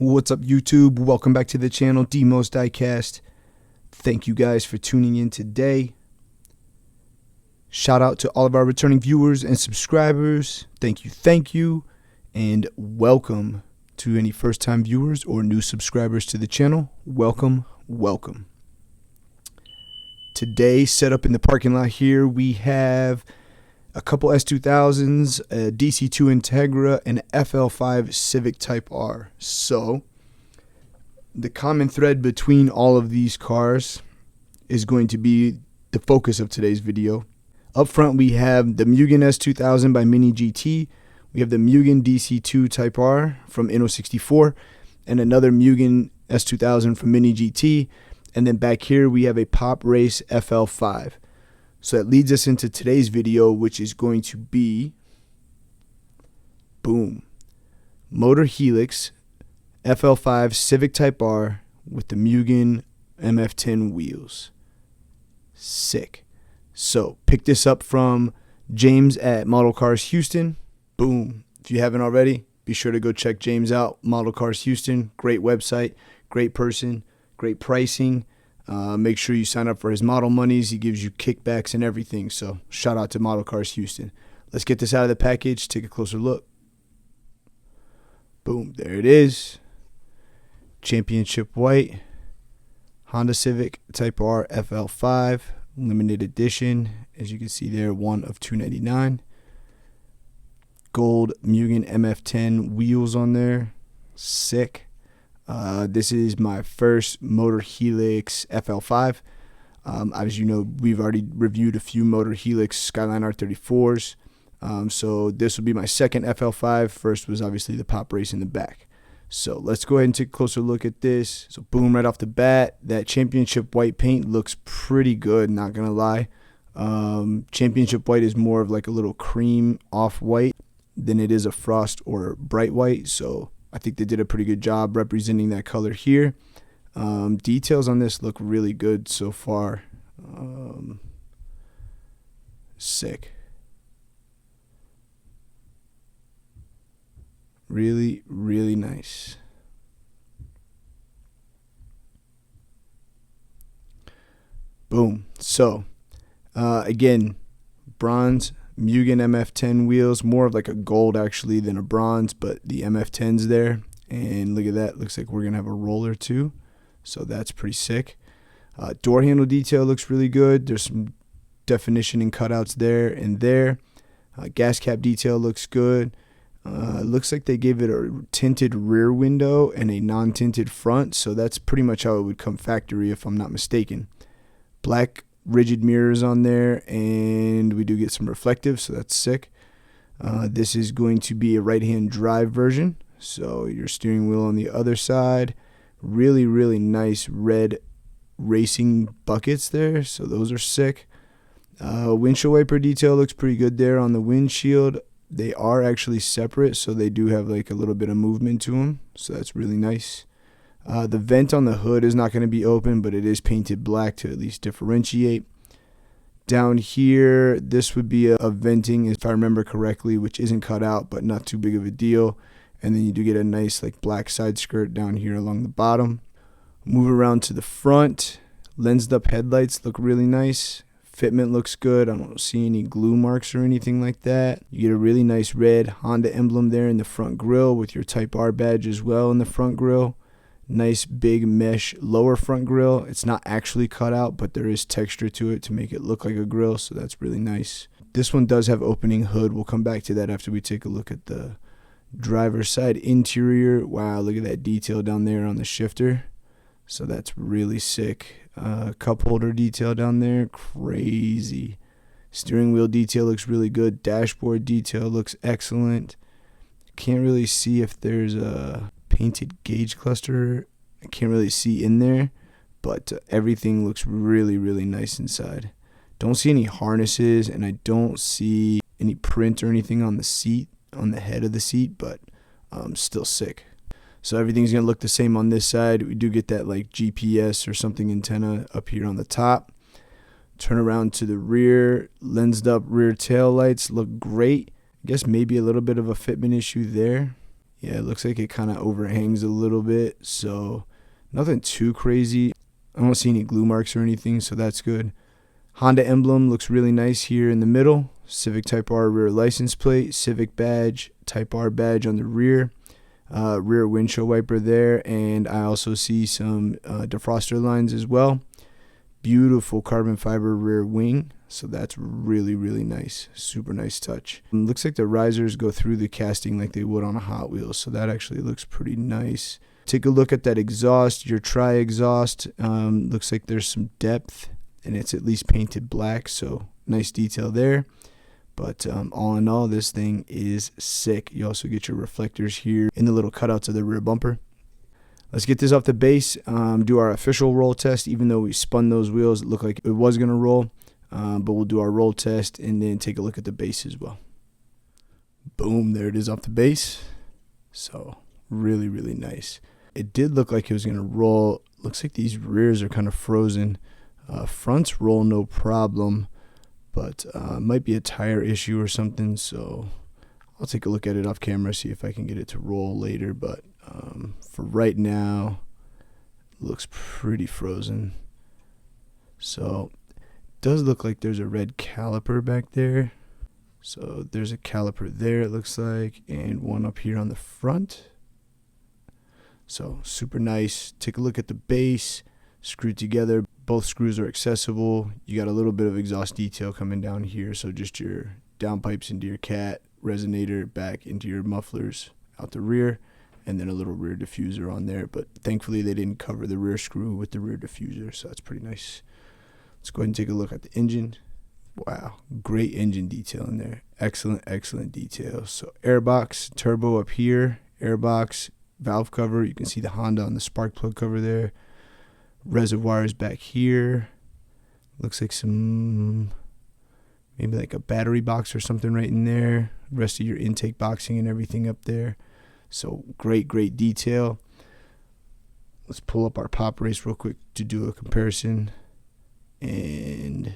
What's up, YouTube? Welcome back to the channel, Diecast. Thank you guys for tuning in today. Shout out to all of our returning viewers and subscribers. Thank you, and welcome to any first-time viewers or new subscribers to the channel. Welcome. Today, set up in the parking lot here, we have a couple S2000s, a DC2 Integra, and a FL5 Civic Type R. So, the common thread between all of these cars is going to be the focus of today's video. Up front, we have the Mugen S2000 by Mini GT. We have the Mugen DC2 Type R from Inno64, and another Mugen S2000 from Mini GT. And then back here, we have a Pop Race FL5. So that leads us into today's video, which is going to be, boom, MotorHelix FL5 Civic Type R with the Mugen MF10 wheels. Sick. So pick this up from James at Model Cars Houston. Boom. If you haven't already, be sure to go check James out. Model Cars Houston. Great website, great person, great pricing. Make sure you sign up for his model monies. He gives you kickbacks and everything. So shout out to Model Cars Houston. Let's get this out of the package. Take a closer look. Boom. There it is. Championship white. Honda Civic Type R FL5. Limited edition. As you can see there, one of 299. Gold Mugen MF10 wheels on there. Sick. This is my first MotorHelix FL5. As you know, we've already reviewed a few MotorHelix Skyline R34s. So this will be my second FL5. First was obviously the Pop Race in the back. So let's go ahead and take a closer look at this. So boom, right off the bat, that championship white paint looks pretty good, not gonna lie. Championship white is more of like a little cream off-white than it is a frost or bright white. So I think they did a pretty good job representing that color here. Details on this look really good so far. Sick. Really, really nice. Boom. So, again, bronze Mugen MF10 wheels, more of like a gold actually than a bronze, but the MF10's there, and look at that, looks like we're gonna have a roller too, so that's pretty sick. Door handle detail looks really good. There's some definition and cutouts there and there. Gas cap detail looks good. Looks like they gave it a tinted rear window and a non-tinted front, so that's pretty much how it would come factory if I'm not mistaken. Black rigid mirrors on there, and we do get some reflective, so that's sick. This is going to be a right-hand drive version, so your steering wheel on the other side. Really, really nice red racing buckets there, so those are sick. Windshield wiper detail looks pretty good there on the windshield. They are actually separate, so they do have like a little bit of movement to them, so that's really nice. The vent on the hood is not going to be open, but it is painted black to at least differentiate. Down here, this would be a venting, if I remember correctly, which isn't cut out, but not too big of a deal. And then you do get a nice like black side skirt down here along the bottom. Move around to the front. Lensed up headlights look really nice. Fitment looks good. I don't see any glue marks or anything like that. You get a really nice red Honda emblem there in the front grille with your Type R badge as well in the front grille. Nice big mesh lower front grille. It's not actually cut out, but there is texture to it to make it look like a grille, so that's really nice. This one does have opening hood. We'll come back to that after we take a look at the driver's side interior. Wow, look at that detail down there on the shifter. So that's really sick. Cup holder detail down there, crazy. Steering wheel detail looks really good. Dashboard detail looks excellent. Can't really see if there's a painted gauge cluster I can't really see in there, but everything looks really, really nice inside. Don't see any harnesses, and I don't see any print or anything on the seat, on the head of the seat, but still sick. So everything's going to look the same on this side. We do get that like GPS or something antenna up here on the top. Turn around to the rear, lensed up rear tail lights look great. I guess maybe a little bit of a fitment issue there. Yeah, it looks like it kind of overhangs a little bit, so nothing too crazy. I don't see any glue marks or anything, so that's good. Honda emblem looks really nice here in the middle. Civic Type R rear license plate, Civic badge, Type R badge on the rear. Rear windshield wiper there, and I also see some defroster lines as well. Beautiful carbon fiber rear wing, so that's really, really nice. Super nice touch. Looks like the risers go through the casting like they would on a Hot Wheels, so that actually looks pretty nice. Take a look at that exhaust, your tri-exhaust. Looks like there's some depth, and it's at least painted black, so nice detail there. But all in all, this thing is sick. You also get your reflectors here in the little cutouts of the rear bumper. Let's get this off the base, do our official roll test. Even though we spun those wheels, it looked like it was going to roll. But we'll do our roll test and then take a look at the base as well. Boom, there it is off the base. So really, really nice. It did look like it was going to roll. Looks like these rears are kind of frozen. Fronts roll no problem. But might be a tire issue or something, so I'll take a look at it off camera, see if I can get it to roll later. But for right now, it looks pretty frozen. So it does look like there's a red caliper back there. So there's a caliper there, it looks like, and one up here on the front. So super nice. Take a look at the base, screwed together. Both screws are accessible. You got a little bit of exhaust detail coming down here, so just your downpipes into your cat, resonator back into your mufflers out the rear, and then a little rear diffuser on there. But thankfully they didn't cover the rear screw with the rear diffuser, so that's pretty nice. Let's go ahead and take a look at the engine. Wow, great engine detail in there. Excellent, excellent detail. So airbox, turbo up here, airbox, valve cover. You can see the Honda on the spark plug cover there. Reservoirs back here. Looks like some, maybe like a battery box or something right in there. Rest of your intake boxing and everything up there. So great, great detail. Let's pull up our pop race real quick to do a comparison. And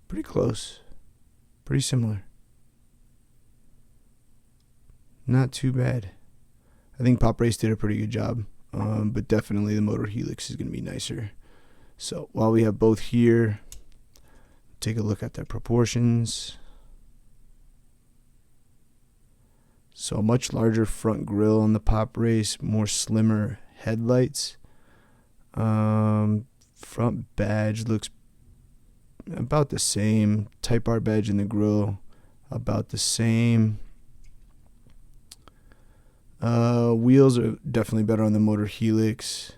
pretty close. Pretty similar. Not too bad. I think Pop Race did a pretty good job, but definitely the MotorHelix is going to be nicer. So while we have both here, take a look at their proportions. So a much larger front grille on the Pop Race, more slimmer headlights. Front badge looks about the same. Type R badge in the grille, about the same. Wheels are definitely better on the MotorHelix,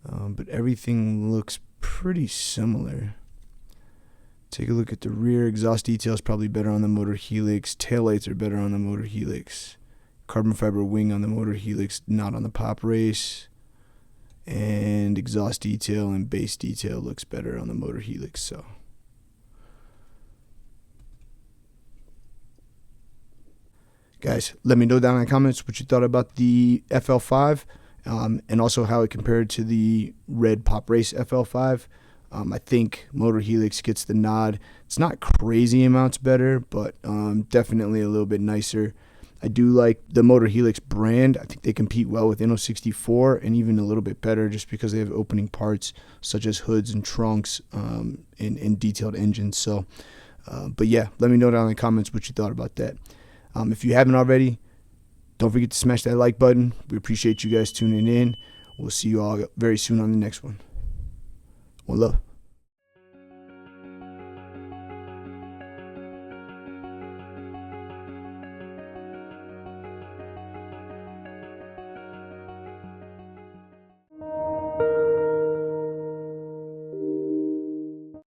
but everything looks pretty similar. Take a look at the rear. Exhaust detail is probably better on the MotorHelix. Taillights are better on the MotorHelix. Carbon fiber wing on the MotorHelix, not on the Pop Race. And exhaust detail and base detail looks better on the MotorHelix. So guys, let me know down in the comments what you thought about the FL5, and also how it compared to the red Pop Race FL5. I think MotorHelix gets the nod. It's not crazy amounts better, but definitely a little bit nicer. I do like the MotorHelix brand. I think they compete well with Inno64 and even a little bit better just because they have opening parts such as hoods and trunks and detailed engines. So, but yeah, let me know down in the comments what you thought about that. If you haven't already, don't forget to smash that like button. We appreciate you guys tuning in. We'll see you all very soon on the next one. One love.